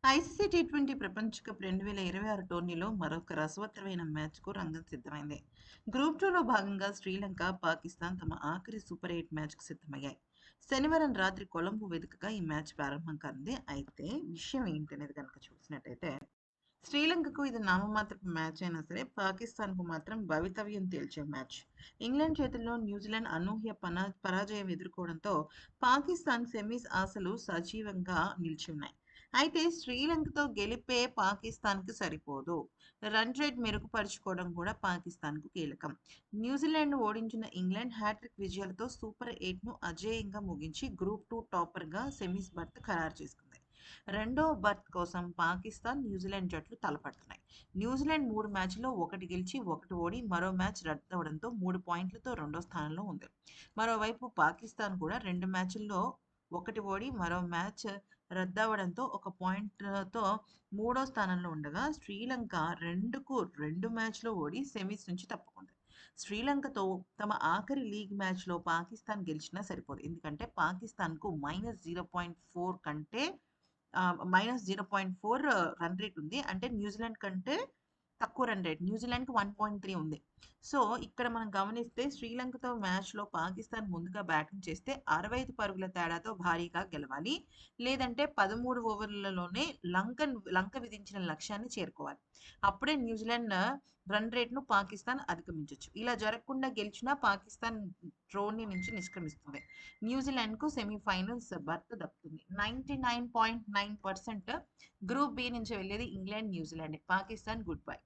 ICC T20 ప్రపంచ cup 2026 టోర్నీలో మరొక రసవత్తరమైన మ్యాచ్‌కు రంగం సిద్ధమైంది. గ్రూప్ 2లో భాగంగా శ్రీలంక, పాకిస్తాన్ తమ ఆఖరి సూపర్ 8 మ్యాచ్‌కు సిద్ధమయ్యాయి. శనివారం రాత్రి కొలంబో వేదికగా ఈ మ్యాచ్ ప్రారంభం కానుంది. అయితే విషయం ఏంటనేది గనక చూసినట్టయితే శ్రీలంకకు ఇది నామమాత్రపు మ్యాచ్ అయినా సరే, పాకిస్తాన్‌కు మాత్రం భవితవ్యం తేల్చే మ్యాచ్. ఇంగ్లాండ్ చేతుల్లో న్యూజిలాండ్ అనూహ్య పరాజయం ఎదుర్కోవడంతో పాకిస్తాన్ సెమీస్ ఆశలు సజీవంగా నిలిచున్నాయి. అయితే శ్రీలంకతో గెలిపే పాకిస్తాన్‌కి సరిపోదు. రన్ రేట్ మెరుగుపరుచుకోవడం కూడా పాకిస్తాన్‌కు కీలకం. న్యూజిలాండ్‌ను ఓడించిన ఇంగ్లాండ్ హ్యాట్రిక్ విజయాలతో సూపర్ 8ను అజేయంగా ముగించి గ్రూప్ 2 టాపర్‌గా సెమీస్ బర్త్ ఖరారు చేసుకుంది. రెండో బర్త్ కోసం పాకిస్తాన్, న్యూజిలాండ్ జట్లు తలపడుతున్నాయి. న్యూజిలాండ్ 3 మ్యాచ్‌ల్లో 1 గెలిచి, 1 ఓడి మరో మ్యాచ్ రద్దవడంతో 3 పాయింట్లతో రెండో స్థానంలో ఉంది. మరోవైపు పాకిస్తాన్ కూడా 2 మ్యాచ్‌ల్లో 1 ఓడి మరో మ్యాచ్ రద్దవడంతో 1 పాయింట్‌తో మూడో స్థానంలో ఉండగా, శ్రీలంక 2కు 2 మ్యాచ్‌లో ఓడి సెమీస్ నుంచి తప్పుకుంది. శ్రీలంకతో తమ ఆఖరి లీగ్ మ్యాచ్‌లో పాకిస్తాన్ గెలిచినా సరిపోదు. ఎందుకంటే పాకిస్తాన్‌కు -0.4 కంటే -0.4 రన్ రేట్ ఉంది. అంటే న్యూజిలాండ్ కంటే తక్కువ రన్ రేట్. న్యూజిలాండ్‌కి 1.3 ఉంది. సో, ఇక్కడ మనం గమనిస్తే శ్రీలంకతో మ్యాచ్‌లో పాకిస్తాన్ ముందుగా బ్యాటింగ్ చేస్తే 65 పరుగుల తేడాతో భారీగా గెలవాలి. లేదంటే 13 ఓవర్లలోనే లంక విధించిన లక్ష్యాన్ని చేరుకోవాలి. అప్పుడే న్యూజిలాండ్ రన్ రేట్‌ను పాకిస్తాన్ అధిగమించొచ్చు. ఇలా జరగకుండా గెలిచినా పాకిస్తాన్ టోర్నీ నుంచి నిష్క్రమిస్తుంది. న్యూజిలాండ్‌కు సెమీఫైనల్స్ బర్త్ దక్కుతుంది. 99.9% గ్రూప్ బి నుంచి వెళ్ళేది ఇంగ్లాండ్, న్యూజిలాండే. Pakistan good bye.